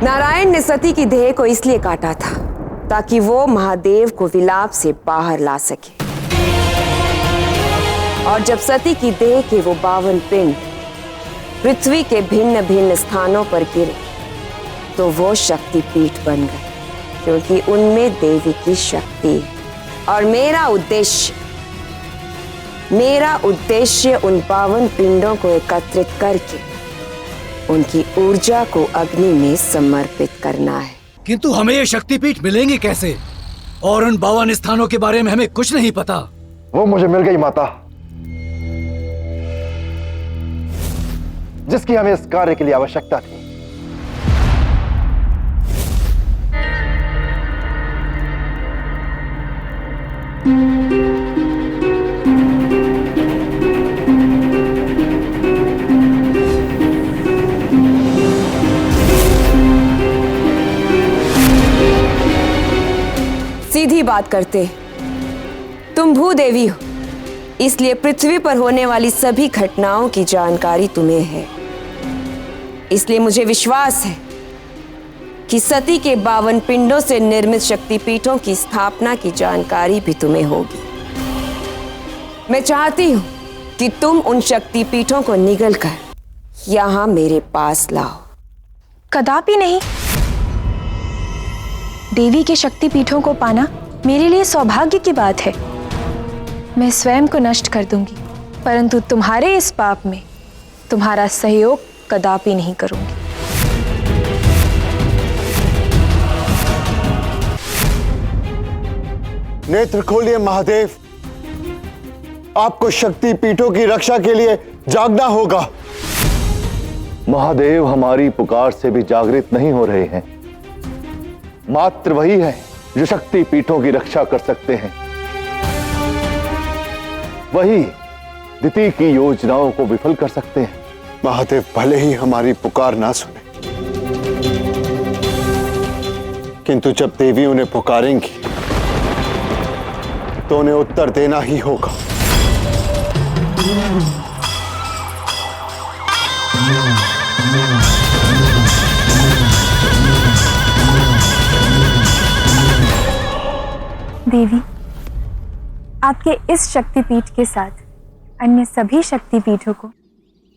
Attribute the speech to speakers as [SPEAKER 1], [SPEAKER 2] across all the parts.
[SPEAKER 1] नारायण ने सती की देह को इसलिए काटा था ताकि वो महादेव को विलाप से बाहर ला सके। और जब सती की देह के वो 52 पिंड पृथ्वी के भिन्न भिन्न स्थानों पर गिरे तो वो शक्तिपीठ बन गए, क्योंकि उनमें देवी की शक्ति है। और मेरा उद्देश्य उन 52 पिंडों को एकत्रित करके उनकी ऊर्जा को अग्नि में समर्पित करना है।
[SPEAKER 2] किंतु हमें ये शक्तिपीठ मिलेंगे कैसे? और उन 52 स्थानों के बारे में हमें कुछ नहीं पता।
[SPEAKER 3] वो मुझे मिल गई माता, जिसकी हमें इस कार्य के लिए आवश्यकता थी।
[SPEAKER 1] सीधी बात करते, तुम भूदेवी हो, इसलिए पृथ्वी पर होने वाली सभी घटनाओं की जानकारी तुम्हें है। इसलिए मुझे विश्वास है कि सती के 52 पिंडों से निर्मित शक्तिपीठों की स्थापना की जानकारी भी तुम्हें होगी। मैं चाहती हूं कि तुम उन शक्तिपीठों को निगल कर यहां मेरे पास लाओ।
[SPEAKER 4] कदापि नहीं। देवी के शक्तिपीठों को पाना मेरे लिए सौभाग्य की बात है। मैं स्वयं को नष्ट कर दूंगी, परंतु तुम्हारे इस पाप में तुम्हारा सहयोग कदापि नहीं करूंगी।
[SPEAKER 3] नेत्र खोलिए महादेव, आपको शक्तिपीठों की रक्षा के लिए जागना होगा। महादेव हमारी पुकार से भी जागृत नहीं हो रहे हैं। मात्र वही है जो शक्तिपीठों की रक्षा कर सकते हैं। वही दिति की योजनाओं को विफल कर सकते हैं। महादेव भले ही हमारी पुकार ना सुने, किंतु जब देवी उन्हें पुकारेंगी तो उन्हें उत्तर देना ही होगा।
[SPEAKER 4] देवी, आपके इस शक्तिपीठ के साथ अन्य सभी शक्तिपीठों को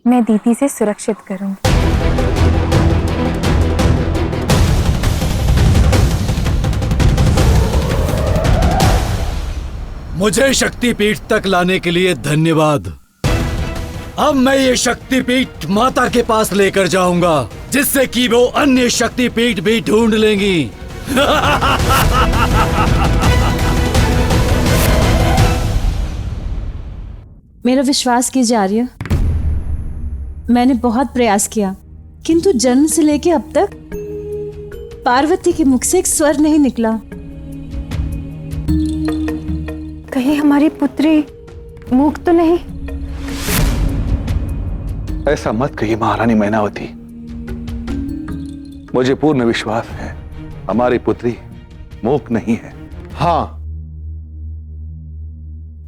[SPEAKER 4] मैं दीति से सुरक्षित करूंगी।
[SPEAKER 2] मुझे शक्तिपीठ तक लाने के लिए धन्यवाद। अब मैं ये शक्तिपीठ माता के पास लेकर जाऊंगा, जिससे कि वो अन्य शक्तिपीठ भी ढूंढ लेंगी।
[SPEAKER 5] मेरा विश्वास कीजिए आर्य, मैंने बहुत प्रयास किया, किंतु जन्म से लेकर अब तक पार्वती के मुख से एक स्वर नहीं निकला।
[SPEAKER 4] कहीं हमारी पुत्री मूक तो नहीं?
[SPEAKER 6] ऐसा मत कहिए महारानी मैनावती। मुझे पूर्ण विश्वास है हमारी पुत्री मूक नहीं है।
[SPEAKER 3] हाँ,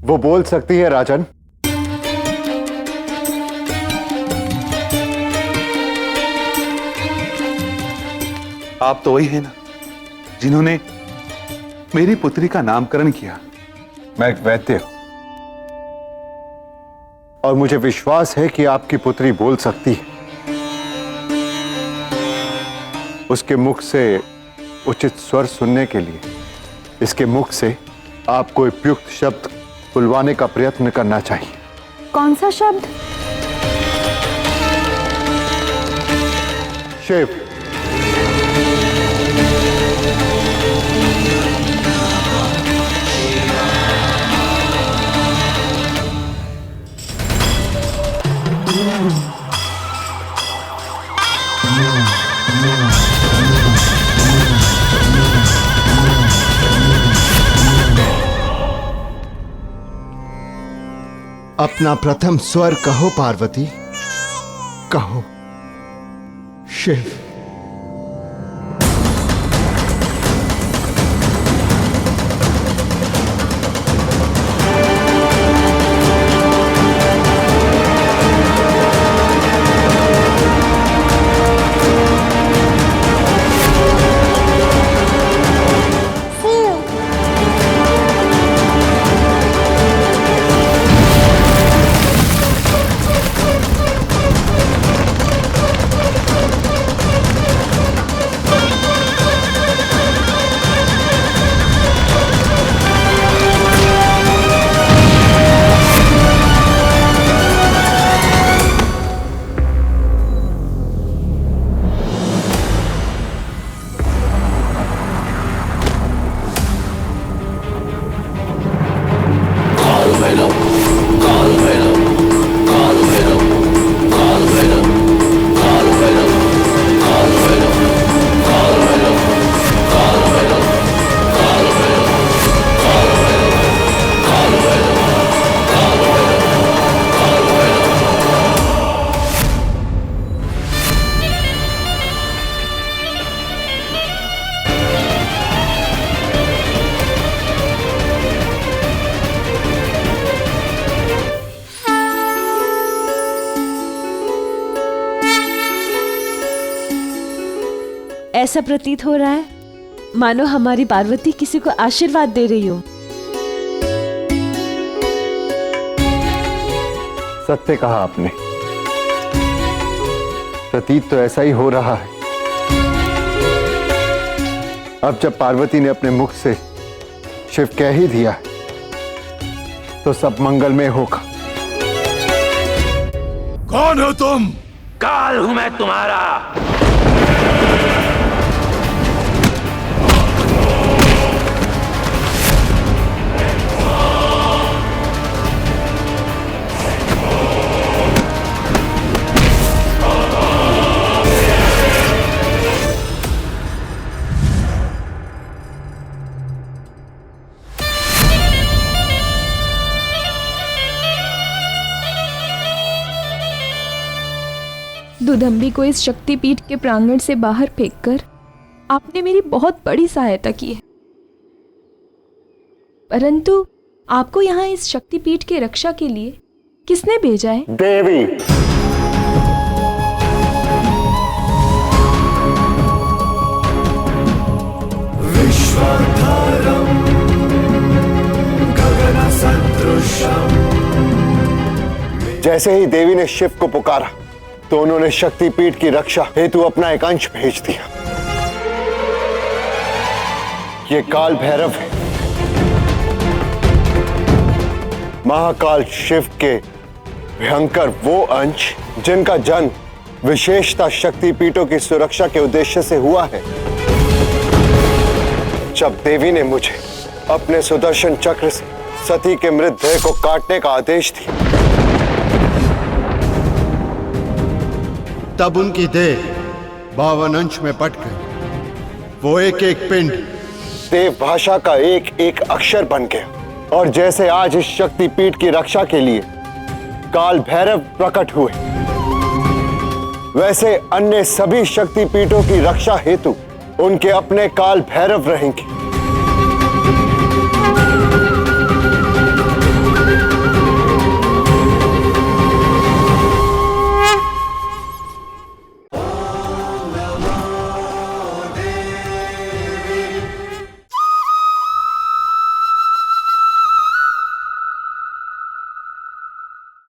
[SPEAKER 3] वो बोल सकती है राजन।
[SPEAKER 6] आप तो वही है ना जिन्होंने मेरी पुत्री का नामकरण किया।
[SPEAKER 3] मैं एक वैद्य हूं और मुझे विश्वास है कि आपकी पुत्री बोल सकती है। उसके मुख से उचित स्वर सुनने के लिए इसके मुख से आपको उपयुक्त शब्द बुलवाने का प्रयत्न करना चाहिए।
[SPEAKER 4] कौन सा शब्द?
[SPEAKER 3] शिव। अपना प्रथम स्वर कहो पार्वती, कहो शिव।
[SPEAKER 5] ऐसा प्रतीत हो रहा है मानो हमारी पार्वती किसी को आशीर्वाद दे रही हो।
[SPEAKER 3] सत्य कहा आपने, प्रतीत तो ऐसा ही हो रहा है। अब जब पार्वती ने अपने मुख से शिव कह ही दिया तो सब मंगलमय होगा।
[SPEAKER 2] कौन हो तुम?
[SPEAKER 7] काल हूं मैं तुम्हारा।
[SPEAKER 4] दुदंबी को इस शक्तिपीठ के प्रांगण से बाहर फेंककर आपने मेरी बहुत बड़ी सहायता की है, परंतु आपको यहाँ इस शक्तिपीठ की रक्षा के लिए किसने भेजा है?
[SPEAKER 3] देवी।
[SPEAKER 2] विश्वाधारं गगन सदृशं।
[SPEAKER 3] जैसे ही देवी ने शिव को पुकारा तो उन्होंने शक्तिपीठ की रक्षा हेतु अपना एक अंश भेज दिया। ये काल भैरव है, महाकाल शिव के भयंकर वो अंश जिनका जन्म विशेषता शक्तिपीठों की सुरक्षा के उद्देश्य से हुआ है। जब देवी ने मुझे अपने सुदर्शन चक्र से सती के मृतदेह को काटने का आदेश दिया,
[SPEAKER 8] तब उनकी देह 52 अंश में बट गई। वो एक एक पिंड
[SPEAKER 3] देव भाषा का एक एक अक्षर बन गया। और जैसे आज इस शक्तिपीठ की रक्षा के लिए काल भैरव प्रकट हुए, वैसे अन्य सभी शक्तिपीठों की रक्षा हेतु उनके अपने काल भैरव रहेंगे।